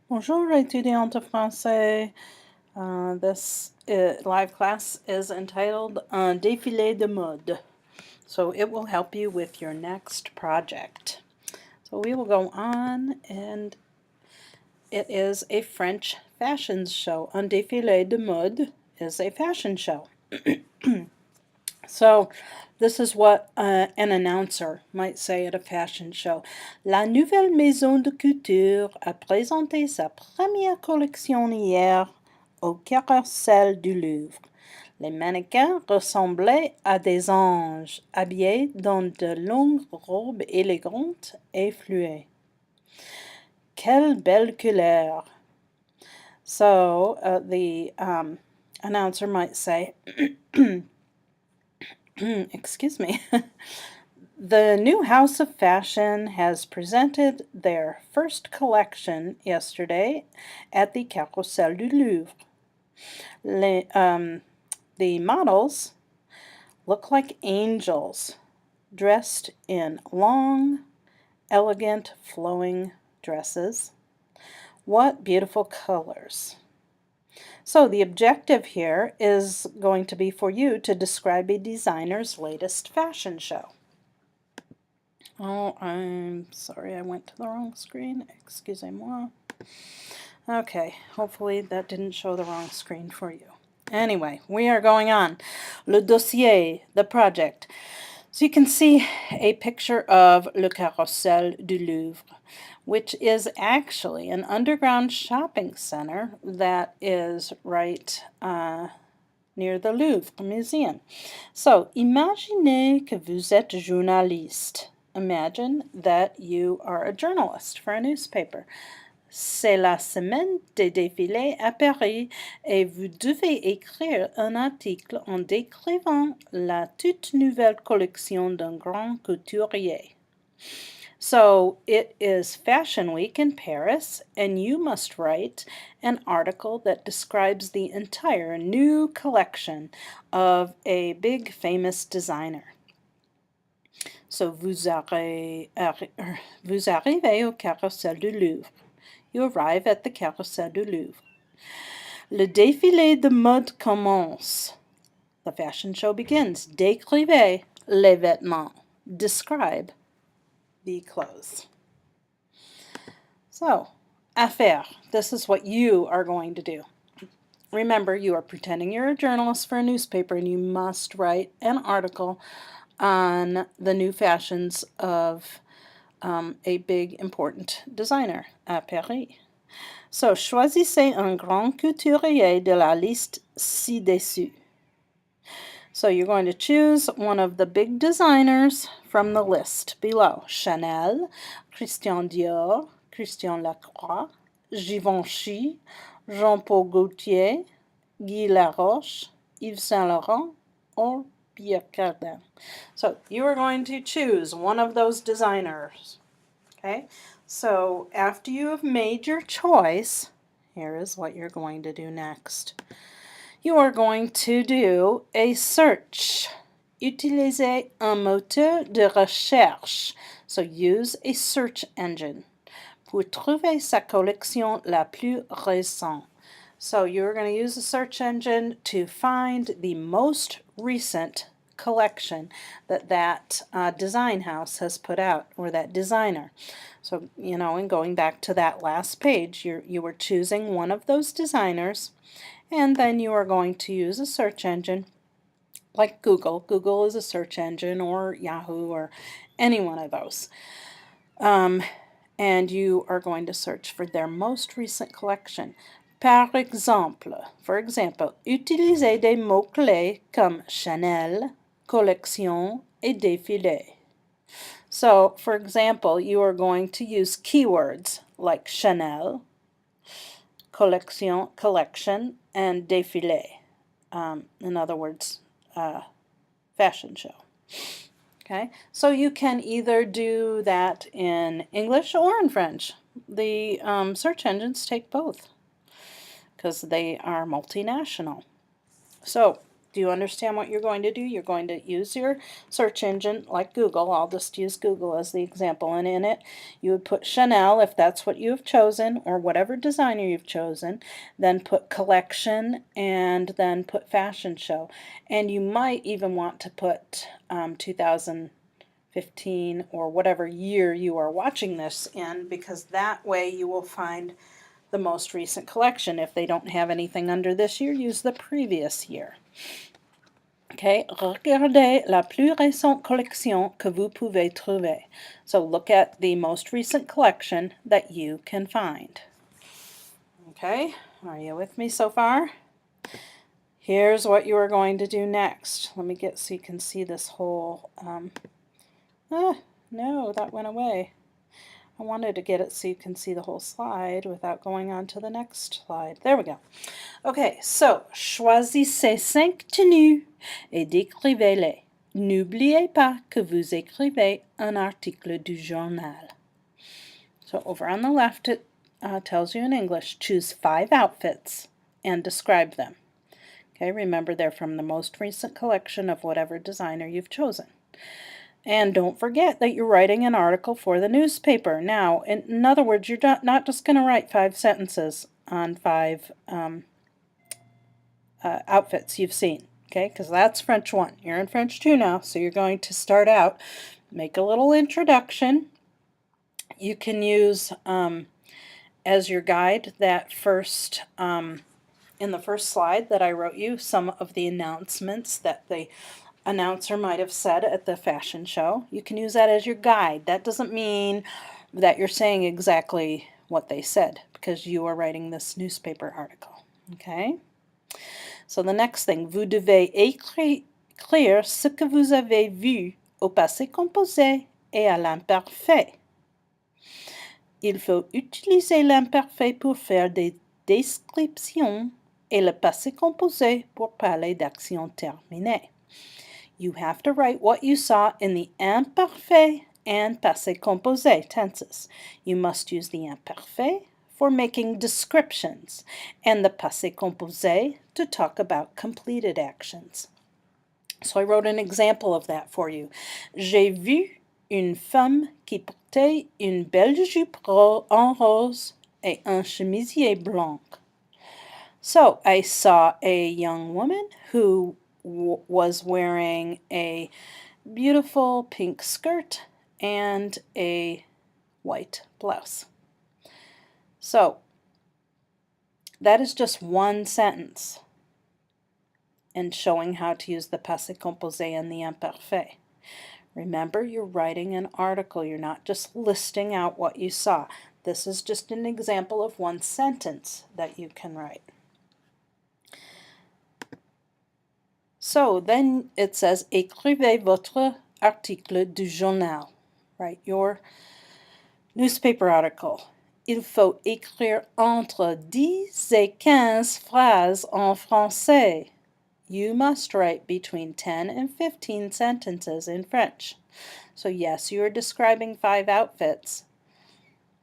Bonjour, étudiante français. This live class is entitled Un défilé de mode. So it will help you with your next project. So we will go on, and it is a French fashion show. Un défilé de mode is a fashion show. So this is what an announcer might say at a fashion show. La nouvelle maison de couture a présenté sa première collection hier au Carrousel du Louvre. Les mannequins ressemblaient à des anges, habillés dans de longues robes élégantes et fluées. Quelle belle couleur! So the announcer might say, excuse me, the new house of fashion has presented their first collection yesterday at the Carrousel du Louvre. The models look like angels dressed in long, elegant, flowing dresses. What beautiful colors. So the objective here is going to be for you to describe a designer's latest fashion show. Oh, I'm sorry, I went to the wrong screen. Excusez-moi. Okay, hopefully that didn't show the wrong screen for you. Anyway, we are going on. Le dossier, the project. So you can see a picture of Le Carrousel du Louvre, which is actually an underground shopping center that is right near the Louvre Museum. So imaginez que vous êtes journaliste. Imagine that you are a journalist for a newspaper. C'est la semaine des défilés à Paris et vous devez écrire un article en décrivant la toute nouvelle collection d'un grand couturier. So it is Fashion Week in Paris, and you must write an article that describes the entire new collection of a big famous designer. So vous arrivez au Carrousel du Louvre. You arrive at the Carrousel du Louvre. Le défilé de mode commence. The fashion show begins. Décrivez les vêtements. Describe the clothes. So, à faire. This is what you are going to do. Remember, you are pretending you're a journalist for a newspaper, and you must write an article on the new fashions of a big important designer à Paris. So, choisissez un grand couturier de la liste ci-dessus. So you're going to choose one of the big designers from the list below. Chanel, Christian Dior, Christian Lacroix, Givenchy, Jean-Paul Gaultier, Guy Laroche, Yves Saint Laurent, or Pierre Cardin. So you are going to choose one of those designers. Okay? So after you have made your choice, here is what you're going to do next. You are going to do a search. Utilisez un moteur de recherche. So use a search engine pour trouver sa collection la plus récente. So you're going to use a search engine to find the most recent collection that design house has put out, or that designer. So, and going back to that last page, you were choosing one of those designers, and then you are going to use a search engine like Google. Google is a search engine, or Yahoo, or any one of those. And you are going to search for their most recent collection. Par exemple, for example, utilisez des mots-clés comme Chanel, collection, et défilé. So, for example, you are going to use keywords like Chanel, collection, and défilé. In other words, fashion show. Okay, so you can either do that in English or in French. The search engines take both because they are multinational. So Do you understand what you're going to do? You're going to use your search engine like Google. I'll just use Google as the example. And in it, you would put Chanel if that's what you have chosen, or whatever designer you've chosen. Then put collection, and then put fashion show. And you might even want to put 2015 or whatever year you are watching this in, because that way you will find the most recent collection. If they don't have anything under this year, use the previous year. Okay, regardez la plus récente collection que vous pouvez trouver. So look at the most recent collection that you can find. Okay, are you with me so far? Here's what you are going to do next. Let me get so you can see this whole, no, that went away. I wanted to get it so you can see the whole slide without going on to the next slide. There we go. Okay, so choisissez 5 tenues et décrivez-les. N'oubliez pas que vous écrivez un article du journal. So over on the left it tells you in English, choose 5 outfits and describe them. Okay, remember they're from the most recent collection of whatever designer you've chosen. And don't forget that you're writing an article for the newspaper. Now, in other words, you're not just going to write 5 sentences on 5 outfits you've seen, okay? Because that's French 1. You're in French 2 now, so you're going to start out, make a little introduction. You can use as your guide that first, in the first slide that I wrote you, some of the announcements that the announcer might have said at the fashion show. You can use that as your guide. That doesn't mean that you're saying exactly what they said, because you are writing this newspaper article. Okay? So the next thing, vous devez écrire ce que vous avez vu au passé composé et à l'imparfait. Il faut utiliser l'imparfait pour faire des descriptions et le passé composé pour parler d'actions terminées. You have to write what you saw in the imparfait and passé composé tenses. You must use the imparfait for making descriptions and the passé composé to talk about completed actions. So I wrote an example of that for you. J'ai vu une femme qui portait une belle jupe en rose et un chemisier blanc. So I saw a young woman who was wearing a beautiful pink skirt and a white blouse. So that is just one sentence and showing how to use the passé composé and the imparfait. Remember, you're writing an article. You're not just listing out what you saw. This is just an example of one sentence that you can write. So then it says, écrivez votre article du journal. Write your newspaper article. Il faut écrire entre 10 et 15 phrases en français. You must write between 10 and 15 sentences in French. So yes, you are describing 5 outfits,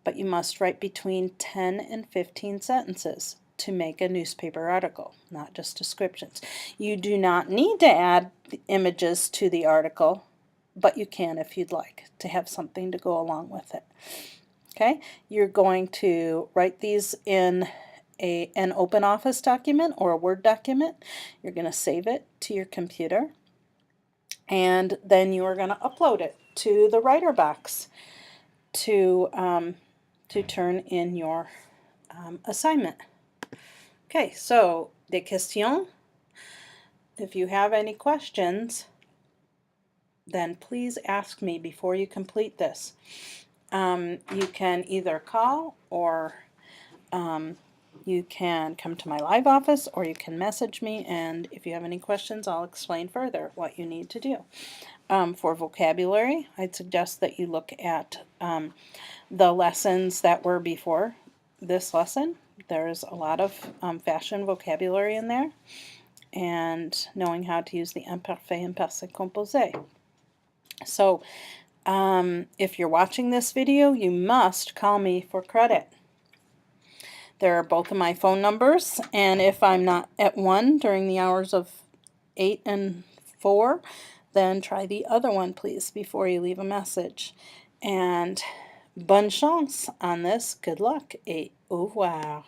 but you must write between 10 and 15 sentences to make a newspaper article, not just descriptions. You do not need to add the images to the article, but you can if you'd like to have something to go along with it. Okay, you're going to write these in an open office document or a Word document. You're going to save it to your computer, and then you are going to upload it to the writer box to turn in your assignment. Okay, so des questions. If you have any questions, then please ask me before you complete this. You can either call, or you can come to my live office, or you can message me, and if you have any questions, I'll explain further what you need to do. For vocabulary, I'd suggest that you look at the lessons that were before this lesson. There's a lot of fashion vocabulary in there, and knowing how to use the imparfait and passé composé. So if you're watching this video, you must call me for credit. There are both of my phone numbers, and if I'm not at one during the hours of 8 and 4, then try the other one, please, before you leave a message. And bonne chance on this. Good luck et au revoir.